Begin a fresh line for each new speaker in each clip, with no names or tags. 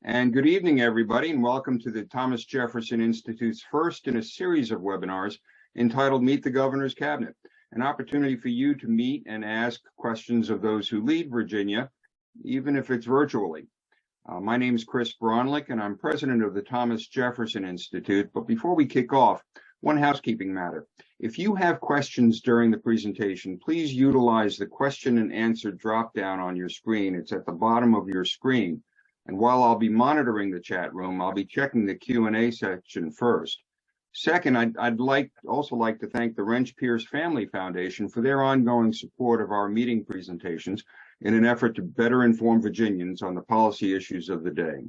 And good evening, everybody, and welcome to the Thomas Jefferson Institute's first in a series of webinars entitled Meet the Governor's Cabinet, an opportunity for you to meet and ask questions of those who lead Virginia, even if it's virtually. My name is Chris Bronlick, and I'm president of the Thomas Jefferson Institute. But before we kick off, one housekeeping matter. If you have questions during the presentation, please utilize the question and answer drop-down on your screen. It's at the bottom of your screen. And while I'll be monitoring the chat room, I'll be checking the Q&A section first. Second, I'd also like to thank the Wrench Pierce Family Foundation for their ongoing support of our meeting presentations in an effort to better inform Virginians on the policy issues of the day.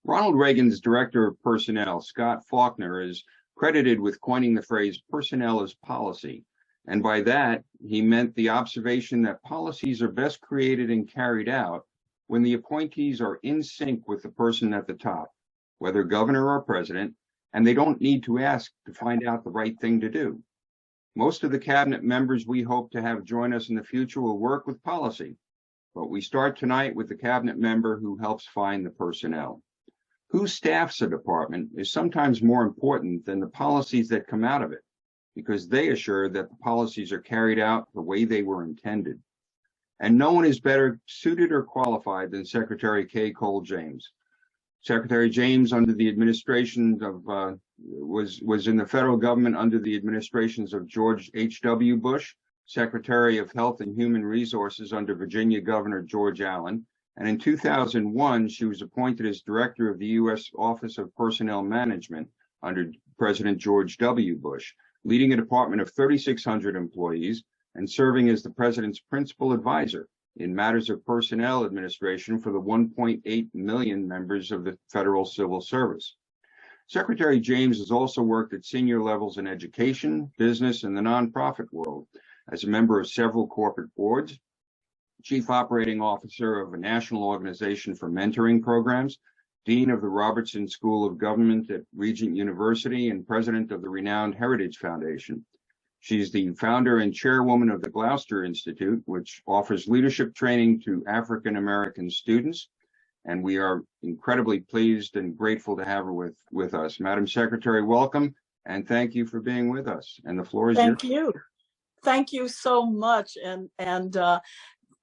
Ronald Reagan's Director of Personnel, Scott Faulkner, is credited with coining the phrase personnel as policy. And by that, he meant the observation that policies are best created and carried out when the appointees are in sync with the person at the top, whether governor or president, and they don't need to ask to find out the right thing to do. Most of the cabinet members we hope to have join us in the future will work with policy, but we start tonight with the cabinet member who helps find the personnel. Who staffs a department is sometimes more important than the policies that come out of it, because they assure that the policies are carried out the way they were intended. And no one is better suited or qualified than Secretary K. Cole James. Secretary James, under the administration of, was in the federal government under the administrations of George H.W. Bush, Secretary of Health and Human Resources under Virginia Governor George Allen, and in 2001, she was appointed as Director of the U.S. Office of Personnel Management under President George W. Bush, leading a department of 3,600 employees and serving as the President's principal advisor in matters of personnel administration for the 1.8 million members of the Federal Civil Service. Secretary James has also worked at senior levels in education, business, and the nonprofit world as a member of several corporate boards, Chief Operating Officer of a national organization for mentoring programs, Dean of the Robertson School of Government at Regent University, and President of the renowned Heritage Foundation. She's the founder and chairwoman of the Gloucester Institute, which offers leadership training to African American students. And we are incredibly pleased and grateful to have her with us. Madam Secretary, welcome, and thank you for being with us. And the floor is yours.
Thank you. Thank you so much. And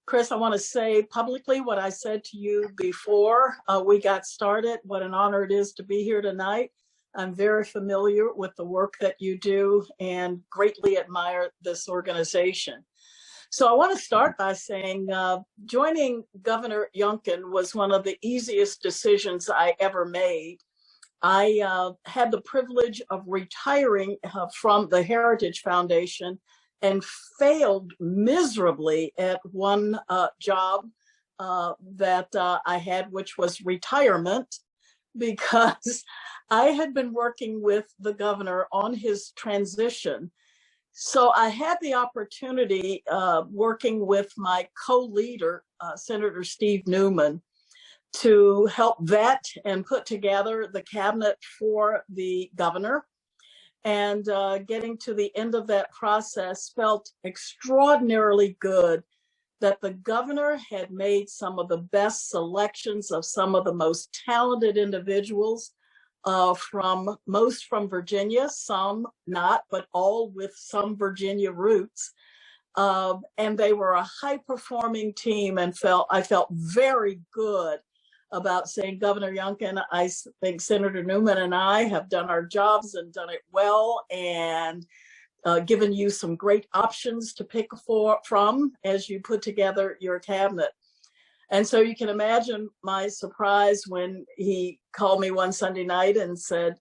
Chris, I want to say publicly what I said to you before we got started, what an honor it is to be here tonight. I'm very familiar with the work that you do and greatly admire this organization. So I want to start by saying joining Governor Youngkin was one of the easiest decisions I ever made. I had the privilege of retiring from the Heritage Foundation and failed miserably at one job that I had, which was retirement, because I had been working with the governor on his transition. So I had the opportunity working with my co-leader, Senator Steve Newman, to help vet and put together the cabinet for the governor. And getting to the end of that process felt extraordinarily good that the governor had made some of the best selections of some of the most talented individuals most from Virginia, some not, but all with some Virginia roots. And they were a high-performing team, and I felt very good about saying, Governor Youngkin, I think Senator Newman and I have done our jobs and done it well, and given you some great options to pick from as you put together your cabinet. And so you can imagine my surprise when he called me one Sunday night and said,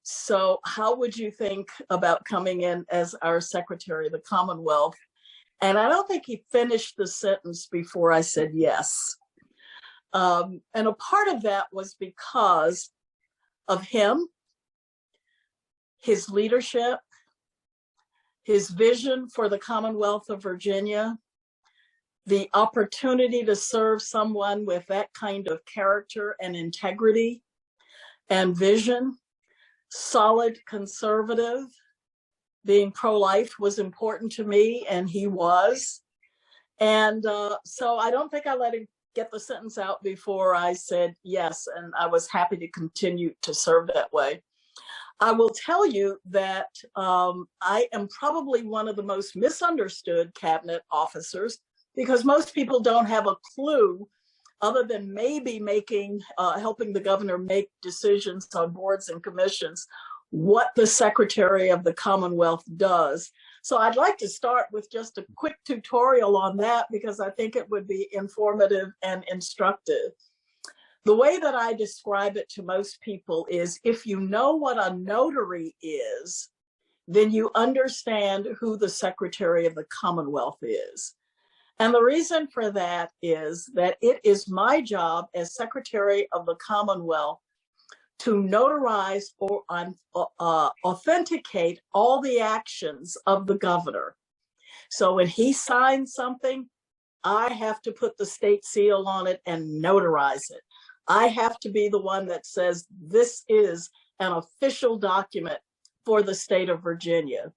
so how would you think about coming in as our Secretary of the Commonwealth? And I don't think he finished the sentence before I said yes. And a part of that was because of him, his leadership, his vision for the Commonwealth of Virginia, the opportunity to serve someone with that kind of character and integrity and vision, solid conservative. Being pro-life was important to me, and he was. And so I don't think I let him get the sentence out before I said yes, and I was happy to continue to serve that way. I will tell you that I am probably one of the most misunderstood cabinet officers, because most people don't have a clue, other than maybe helping the governor make decisions on boards and commissions, what the Secretary of the Commonwealth does. So I'd like to start with just a quick tutorial on that, because I think it would be informative and instructive. The way that I describe it to most people is, if you know what a notary is, then you understand who the Secretary of the Commonwealth is. And the reason for that is that it is my job as Secretary of the Commonwealth to notarize or authenticate all the actions of the governor. So when he signs something, I have to put the state seal on it and notarize it. I have to be the one that says this is an official document for the state of Virginia.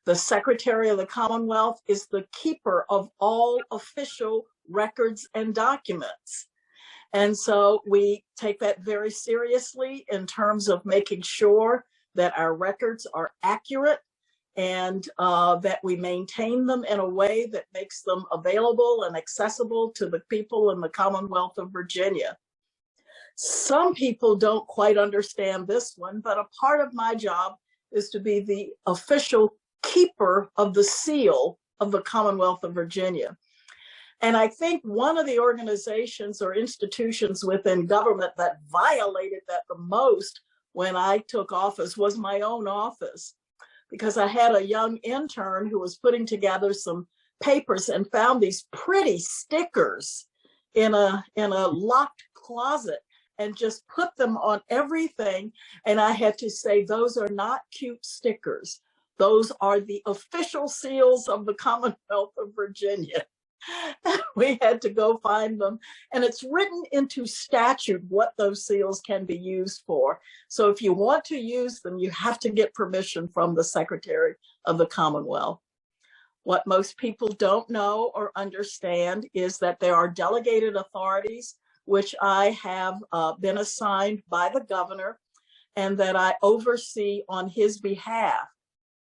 The Secretary of the Commonwealth is the keeper of all official records and documents. And so we take that very seriously in terms of making sure that our records are accurate, and that we maintain them in a way that makes them available and accessible to the people in the Commonwealth of Virginia. Some people don't quite understand this one, but a part of my job is to be the official keeper of the seal of the Commonwealth of Virginia. And I think one of the organizations or institutions within government that violated that the most when I took office was my own office, because I had a young intern who was putting together some papers and found these pretty stickers in a locked closet and just put them on everything. And I had to say, those are not cute stickers. Those are the official seals of the Commonwealth of Virginia. We had to go find them, and it's written into statute what those seals can be used for. So if you want to use them, you have to get permission from the Secretary of the Commonwealth. What most people don't know or understand is that there are delegated authorities, which I have been assigned by the governor, and that I oversee on his behalf.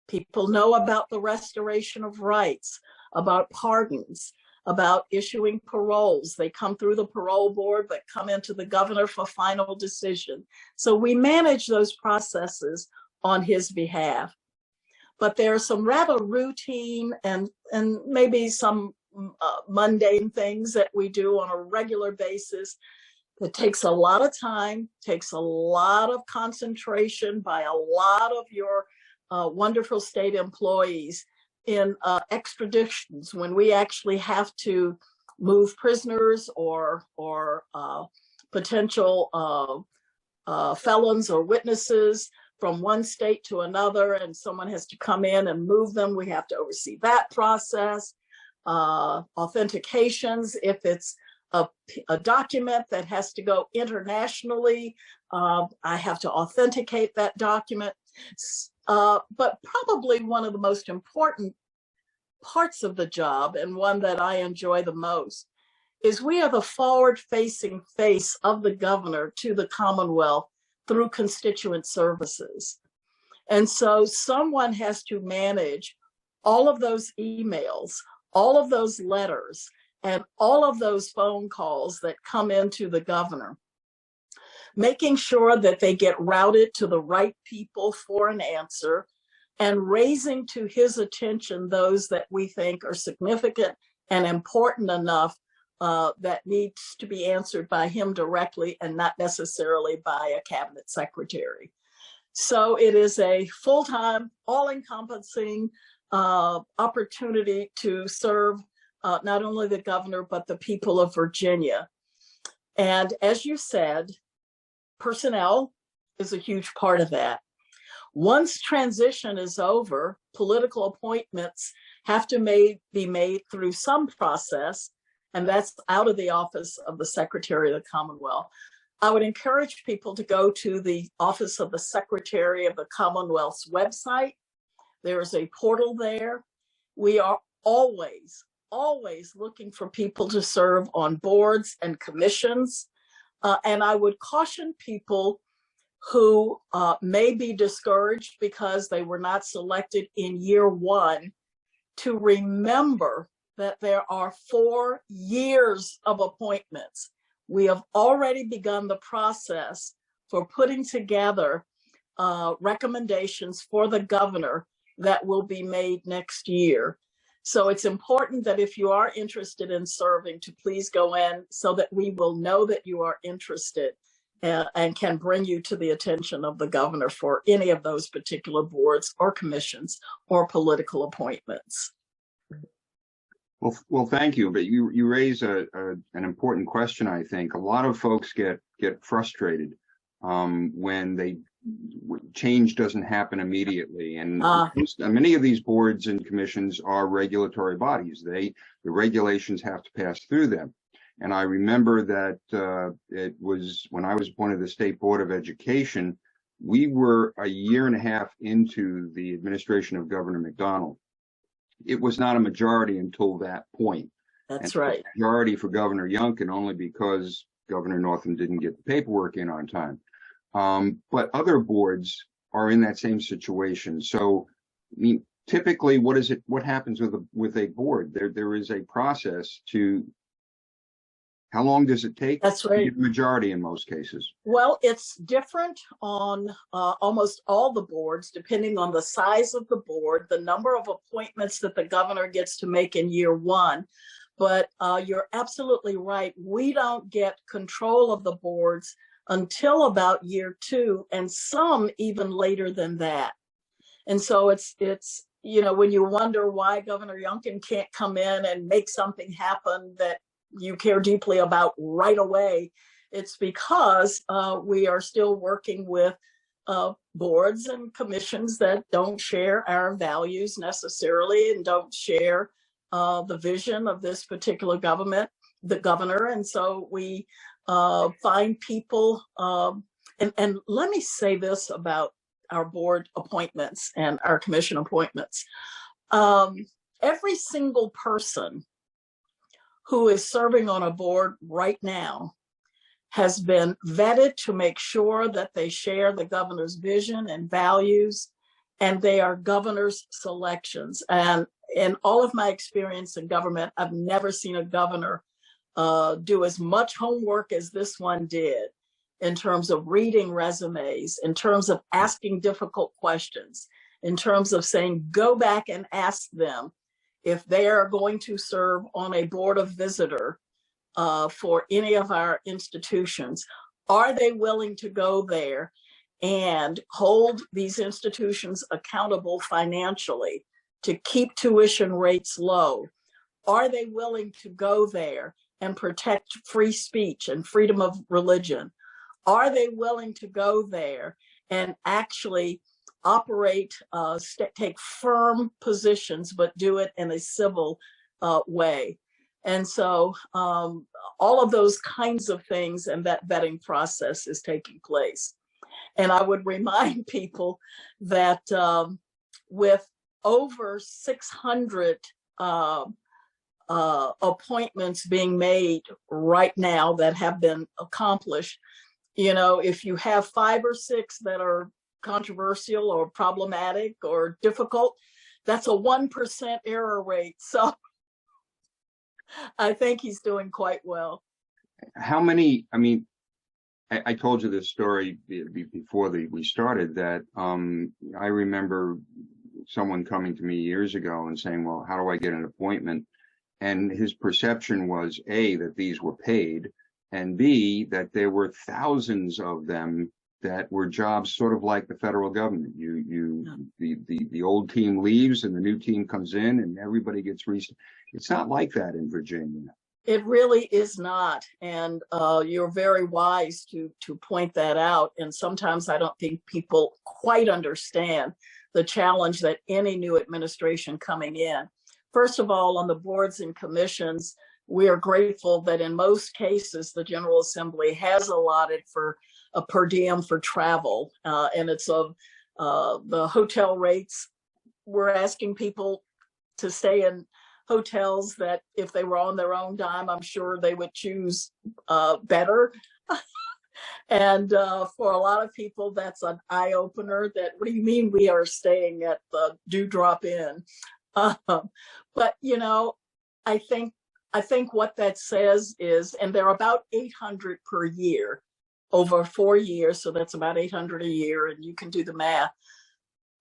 People know about the restoration of rights, about pardons, about issuing paroles. They come through the parole board, but come into the governor for final decision. So we manage those processes on his behalf. But there are some rather routine and maybe some mundane things that we do on a regular basis. It takes a lot of time, takes a lot of concentration by a lot of your wonderful state employees in extraditions, when we actually have to move prisoners or potential felons or witnesses from one state to another, and someone has to come in and move them. We have to oversee that process. Authentications, if it's a document that has to go internationally, I have to authenticate that document. But probably one of the most important parts of the job, and one that I enjoy the most, is we are the forward-facing face of the governor to the Commonwealth through constituent services. And so someone has to manage all of those emails, all of those letters, and all of those phone calls that come into the governor, making sure that they get routed to the right people for an answer, and raising to his attention those that we think are significant and important enough that needs to be answered by him directly and not necessarily by a cabinet secretary. So it is a full-time, all-encompassing opportunity to serve not only the governor, but the people of Virginia. And as you said, personnel is a huge part of that. Once transition is over, political appointments have to be made through some process, and that's out of the office of the Secretary of the Commonwealth. I would encourage people to go to the Office of the Secretary of the Commonwealth's website. There is a portal there. We are always always looking for people to serve on boards and commissions. And I would caution people who may be discouraged because they were not selected in year one to remember that there are 4 years of appointments. We have already begun the process for putting together recommendations for the governor that will be made next year. So it's important that if you are interested in serving, to please go in so that we will know that you are interested and can bring you to the attention of the governor for any of those particular boards or commissions or political appointments.
Well, thank you. But you raise an important question. I think a lot of folks get frustrated when change doesn't happen immediately, and many of these boards and commissions are regulatory bodies. The regulations have to pass through them. And I remember that it was when I was appointed to the State Board of Education, we were a year and a half into the administration of Governor McDonald. It was not a majority until that point.
That's right.
Majority for Governor Youngkin only because Governor Northam didn't get the paperwork in on time. But other boards are in that same situation. So, I mean, typically, what happens with a board? There is a process to. How long does it take?
That's right.
To get the majority in most cases.
Well, it's different on almost all the boards, depending on the size of the board, the number of appointments that the governor gets to make in year one. But you're absolutely right. We don't get control of the boards until about year two, and some even later than that. And so it's when you wonder why Governor Youngkin can't come in and make something happen that you care deeply about right away, it's because we are still working with boards and commissions that don't share our values necessarily and don't share the vision of this particular the governor. And so we find people, and let me say this about our board appointments and our commission appointments. Every single person who is serving on a board right now has been vetted to make sure that they share the governor's vision and values, and they are governor's selections. And in all of my experience in government, I've never seen a governor do as much homework as this one did in terms of reading resumes, in terms of asking difficult questions, in terms of saying, go back and ask them if they are going to serve on a board of visitor for any of our institutions. Are they willing to go there and hold these institutions accountable financially to keep tuition rates low? Are they willing to go there and protect free speech and freedom of religion? Are they willing to go there and actually operate, take firm positions, but do it in a civil way? And so all of those kinds of things and that vetting process is taking place. And I would remind people that with over 600 appointments being made right now that have been accomplished, if you have 5 or 6 that are controversial or problematic or difficult, that's a 1% error rate. So I think he's doing quite well.
How many, I told you this story before we started, that I remember someone coming to me years ago and saying, well, how do I get an appointment? And his perception was A, that these were paid, and B, that there were thousands of them that were jobs sort of like the federal government. The old team leaves and the new team comes in and everybody gets It's not like that in Virginia.
It really is not. And you're very wise to point that out. And sometimes I don't think people quite understand the challenge that any new administration coming in. First of all, on the boards and commissions, we are grateful that in most cases, the General Assembly has allotted for a per diem for travel. And it's of the hotel rates. We're asking people to stay in hotels that if they were on their own dime, I'm sure they would choose better. And for a lot of people, that's an eye opener that, what do you mean we are staying at the Dewdrop Inn? But, you know, I think what that says is, and they're about 800 per year over 4 years. So that's about 800 a year, and you can do the math.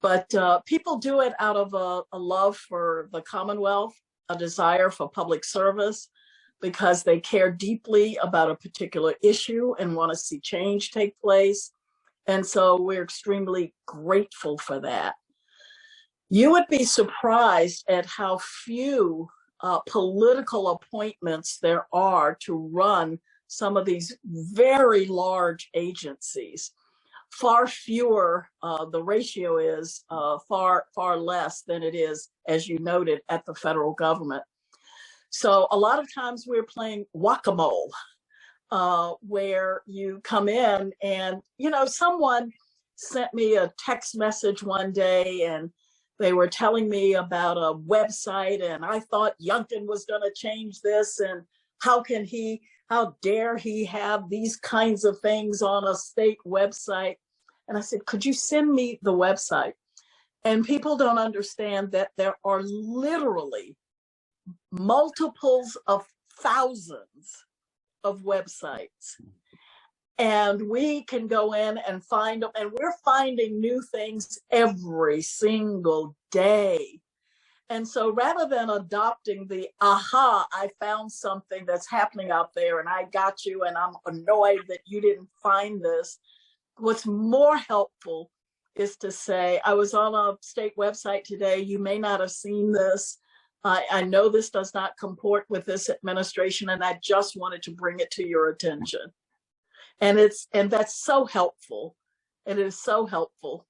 But people do it out of a love for the Commonwealth, a desire for public service, because they care deeply about a particular issue and want to see change take place. And so we're extremely grateful for that. You would be surprised at how few political appointments there are to run some of these very large agencies. Far fewer, the ratio is far less than it is, as you noted, at the federal government. So a lot of times we're playing whack-a-mole, where you come in and, you know, someone sent me a text message one day and they were telling me about a website, and I thought Youngkin was going to change this, and how dare he have these kinds of things on a state website? And I said, could you send me the website? And people don't understand that there are literally multiples of thousands of websites. And we can go in and find them, and we're finding new things every single day. And so rather than adopting the, aha, I found something that's happening out there and I got you and I'm annoyed that you didn't find this, what's more helpful is to say, I was on a state website today, you may not have seen this. I know this does not comport with this administration, and I just wanted to bring it to your attention. And that's so helpful. It is so helpful.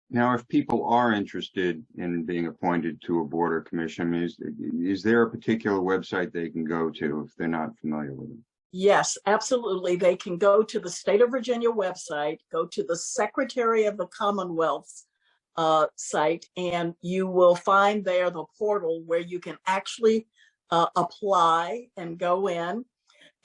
Now, if people are interested in being appointed to a board or commission, is there a particular website they can go to if they're not familiar with it?
Yes, absolutely. They can go to the State of Virginia website, go to the Secretary of the Commonwealth's site, and you will find there the portal where you can actually apply and go in.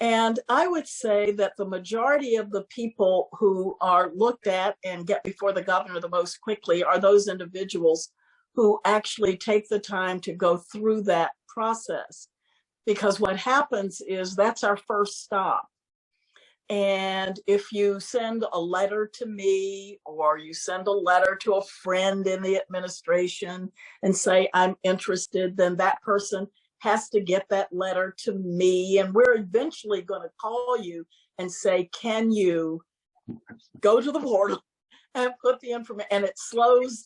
And I would say that the majority of the people who are looked at and get before the governor the most quickly are those individuals who actually take the time to go through that process. Because what happens is that's our first stop. And if you send a letter to me, or you send a letter to a friend in the administration and say, I'm interested, then that person has to get that letter to me. And we're eventually going to call you and say, can you go to the portal and put the information? And it slows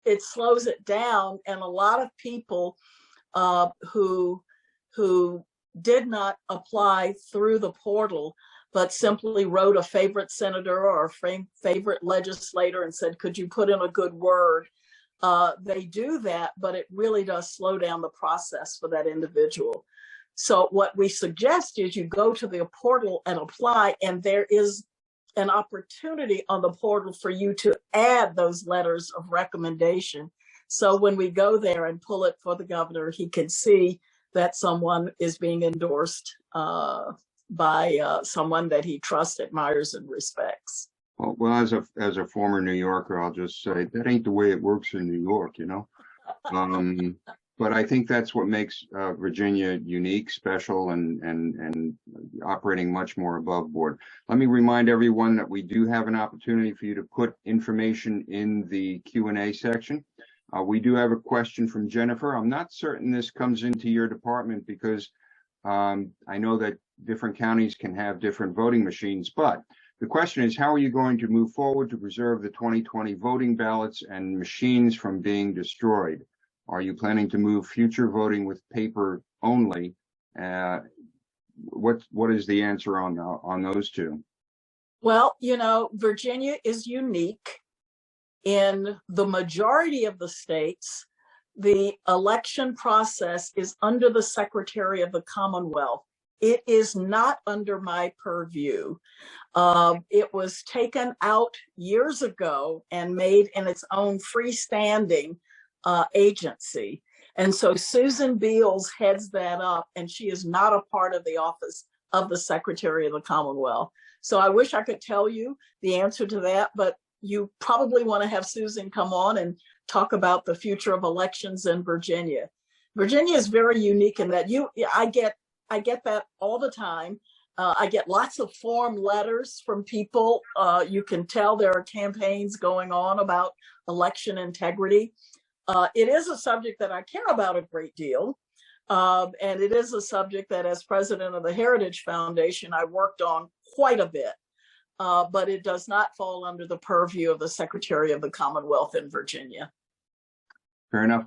it down. And a lot of people who did not apply through the portal, but simply wrote a favorite senator or a favorite legislator and said, could you put in a good word? They do that, but it really does slow down the process for that individual. So what we suggest is you go to the portal and apply, and there is an opportunity on the portal for you to add those letters of recommendation. So when we go there and pull it for the governor, he can see that someone is being endorsed by someone that he trusts, admires, and respects.
Well, as a former New Yorker, I'll just say that ain't the way it works in New York, you know. But I think that's what makes Virginia unique, special, and operating much more above board. Let me remind everyone that we do have an opportunity for you to put information in the Q&A section. We do have a question from Jennifer. I'm not certain this comes into your department because I know that different counties can have different voting machines, but the question is, how are you going to move forward to preserve the 2020 voting ballots and machines from being destroyed? Are you planning to move future voting with paper only? What is the answer on those two?
Well, you know, Virginia is unique. In the majority of the states, the election process is under the Secretary of the Commonwealth. It is not under my purview. It was taken out years ago and made in its own freestanding agency. And so Susan Beals heads that up, and she is not a part of the office of the Secretary of the Commonwealth. So I wish I could tell you the answer to that, but you probably want to have Susan come on and talk about the future of elections in Virginia. Virginia is very unique in that I get that all the time. I get lots of form letters from people. You can tell there are campaigns going on about election integrity. It is a subject that I care about a great deal. And it is a subject that, as president of the Heritage Foundation, I worked on quite a bit. But it does not fall under the purview of the Secretary of the Commonwealth in Virginia.
Fair enough.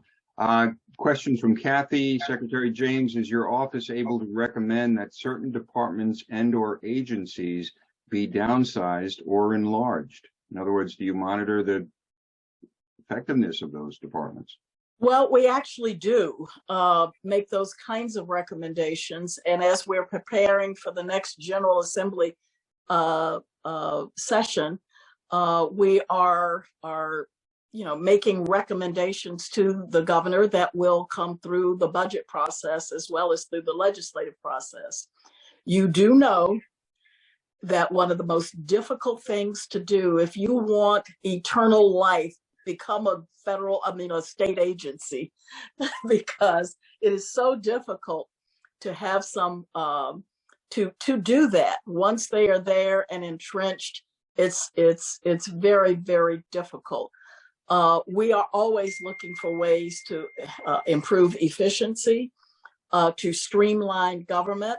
Question from Kathy. Secretary James, is your office able to recommend that certain departments and/or agencies be downsized or enlarged? In other words, do you monitor the effectiveness of those departments?
Well, we actually do make those kinds of recommendations. And as we're preparing for the next General Assembly session, we are making recommendations to the governor that will come through the budget process as well as through the legislative process. You do know that one of the most difficult things to do if you want eternal life, become a state agency, because it is so difficult to have some to do that. Once they are there and entrenched, it's very, very difficult. We are always looking for ways to improve efficiency, to streamline government.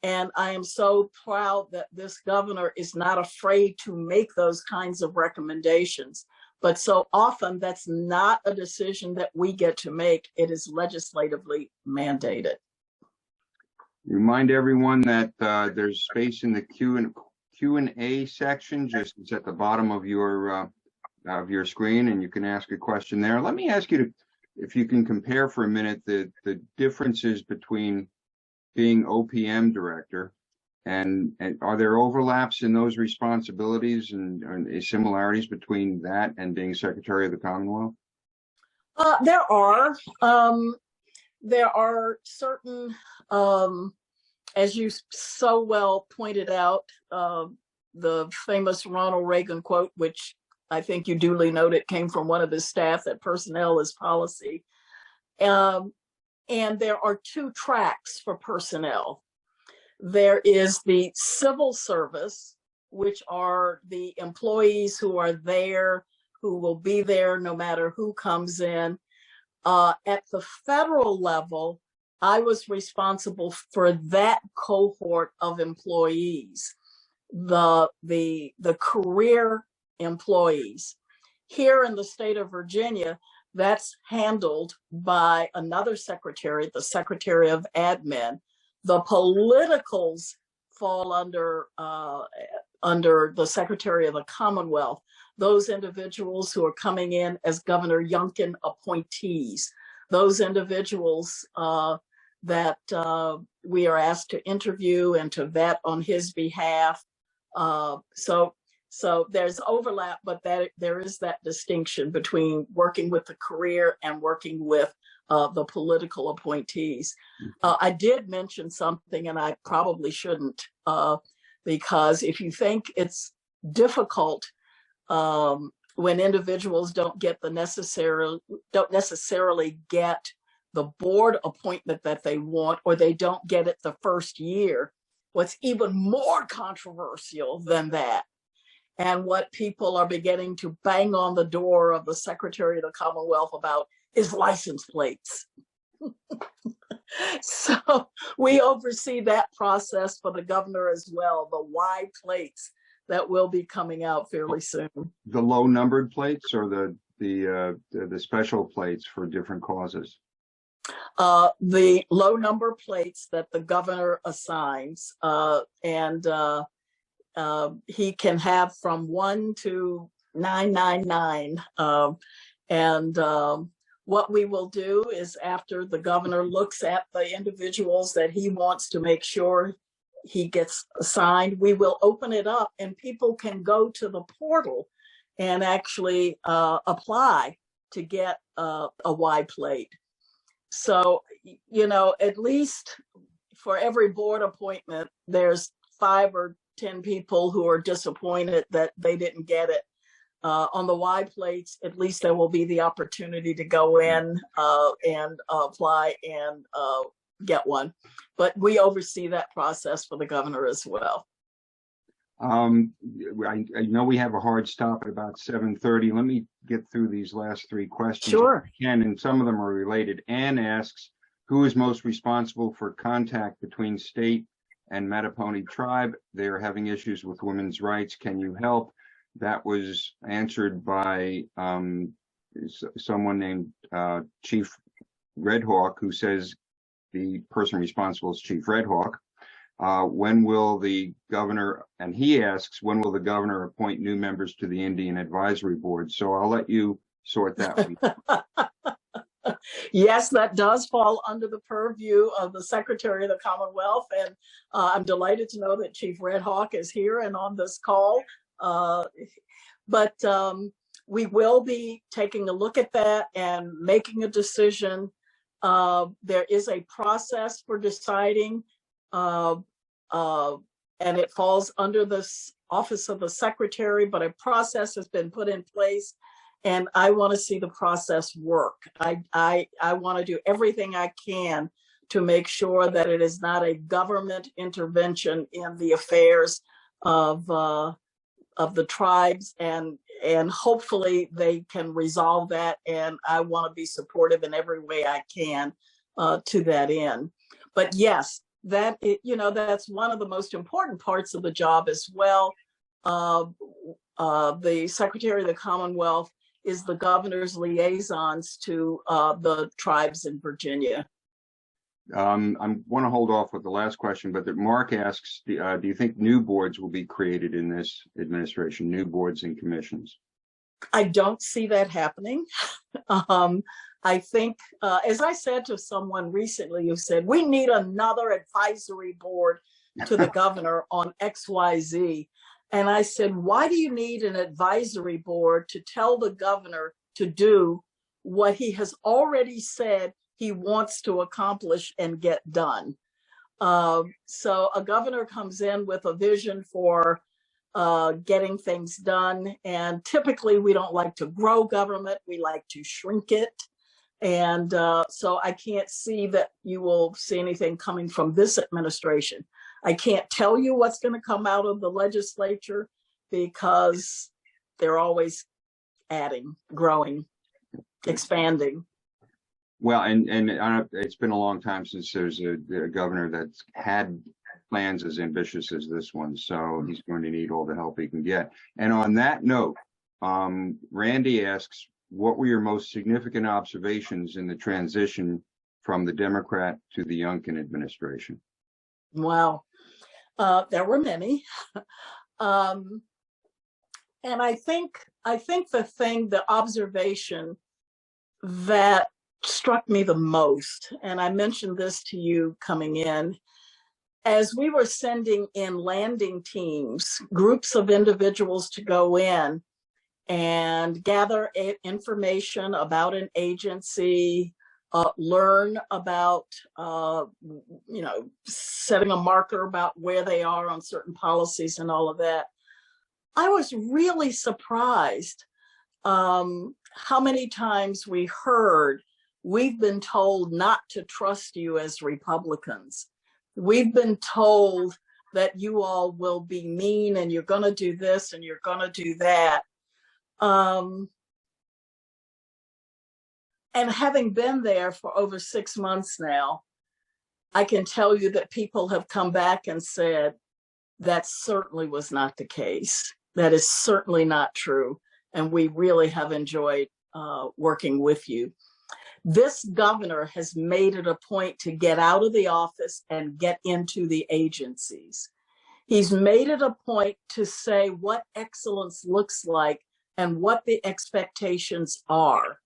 And I am so proud that this governor is not afraid to make those kinds of recommendations. But so often that's not a decision that we get to make. It is legislatively mandated.
Remind everyone that there's space in the Q&A section. It's at the bottom of your screen, and you can ask a question there. Let me ask you if you can compare for a minute the differences between being OPM director and are there overlaps in those responsibilities and similarities between that and being Secretary of the Commonwealth?
There are certain, as you so well pointed out, the famous Ronald Reagan quote, which I think you duly noted came from one of his staff, that personnel is policy. And there are two tracks for personnel. There is the civil service, which are the employees who are there, who will be there no matter who comes in. At the federal level, I was responsible for that cohort of employees, the career employees. Here in the state of Virginia, that's handled by another secretary, the Secretary of Admin. The politicals fall under the Secretary of the Commonwealth, those individuals who are coming in as Governor Youngkin appointees, those individuals that we are asked to interview and to vet on his behalf. So there's overlap, but there is that distinction between working with the career and working with the political appointees. I did mention something, and I probably shouldn't, because if you think it's difficult when individuals don't necessarily get the board appointment that they want, or they don't get it the first year, what's even more controversial than that, and what people are beginning to bang on the door of the Secretary of the Commonwealth about, is license plates. So we oversee that process for the governor as well, the Y plates that will be coming out fairly soon.
The low numbered plates or the special plates for different causes?
The low number plates that the governor assigns, and he can have from 1 to 999. What we will do is, after the governor looks at the individuals that he wants to make sure he gets assigned, we will open it up and people can go to the portal and actually apply to get a Y plate. So, at least for every board appointment, there's 5 or 10 people who are disappointed that they didn't get it. On the Y plates, at least there will be the opportunity to go in and apply and get one. But we oversee that process for the governor as well.
I know we have a hard stop at about 7:30. Let me get through these last 3 questions.
Sure.
And some of them are related. Anne asks, who is most responsible for contact between state and Mattaponi tribe? They are having issues with women's rights. Can you help? That was answered by someone named Chief Redhawk, who says the person responsible is Chief Redhawk. When will the governor, and he asks, when will the governor appoint new members to the Indian Advisory Board? So I'll let you sort that one.
Yes, that does fall under the purview of the Secretary of the Commonwealth, and I'm delighted to know that Chief Redhawk is here and on this call. But we will be taking a look at that and making a decision. There is a process for deciding, and it falls under the office of the Secretary, but a process has been put in place, and I want to see the process work. I want to do everything I can to make sure that it is not a government intervention in the affairs of the tribes, and hopefully they can resolve that. And I want to be supportive in every way I can to that end. But yes, that's one of the most important parts of the job as well. The Secretary of the Commonwealth is the governor's liaisons to the tribes in Virginia.
I want to hold off with the last question, but that Mark asks, do you think new boards will be created in this administration, new boards and commissions?
I don't see that happening. I think, as I said to someone recently who said, we need another advisory board to the governor on XYZ. And I said, why do you need an advisory board to tell the governor to do what he has already said he wants to accomplish and get done? So a governor comes in with a vision for getting things done. And typically we don't like to grow government, we like to shrink it. And so I can't see that you will see anything coming from this administration. I can't tell you what's going to come out of the legislature because they're always adding, growing, expanding.
Well, and it's been a long time since there's a governor that's had plans as ambitious as this one, so he's going to need all the help he can get. And on that note, Randy asks, what were your most significant observations in the transition from the Democrat to the Youngkin administration?
Wow, there were many. And I think the observation that struck me the most, and I mentioned this to you coming in, as we were sending in landing teams, groups of individuals to go in and gather information about an agency, learn about, setting a marker about where they are on certain policies and all of that. I was really surprised how many times we heard, we've been told not to trust you as Republicans. We've been told that you all will be mean and you're going to do this and you're going to do that. And having been there for over 6 months now, I can tell you that people have come back and said, that certainly was not the case. That is certainly not true. And we really have enjoyed working with you. This governor has made it a point to get out of the office and get into the agencies. He's made it a point to say what excellence looks like and what the expectations are.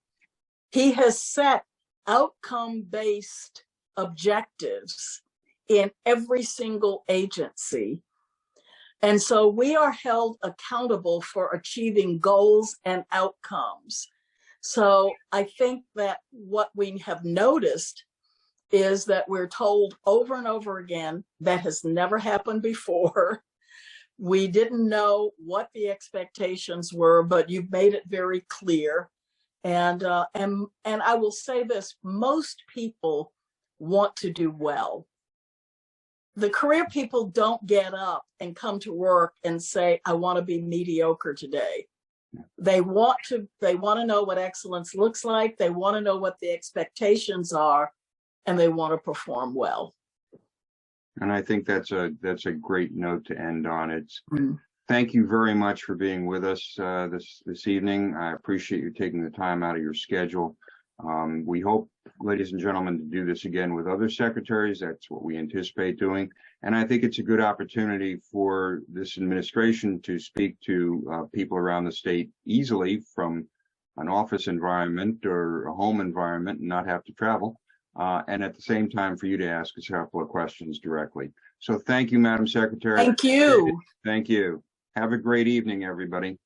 He has set outcome-based objectives in every single agency. And so we are held accountable for achieving goals and outcomes. So I think that what we have noticed is that we're told over and over again that has never happened before. We didn't know what the expectations were, but you've made it very clear. And I will say this: most people want to do well. The career people don't get up and come to work and say, "I want to be mediocre today." They want to know what excellence looks like. They want to know what the expectations are, and they want to perform well.
And I think that's a great note to end on. Thank you very much for being with us this evening. I appreciate you taking the time out of your schedule. We hope, ladies and gentlemen, to do this again with other secretaries. That's what we anticipate doing. And I think it's a good opportunity for this administration to speak to people around the state easily from an office environment or a home environment and not have to travel. And at the same time for you to ask us a couple of questions directly. So thank you, Madam Secretary.
Thank you.
Thank you. Have a great evening, everybody.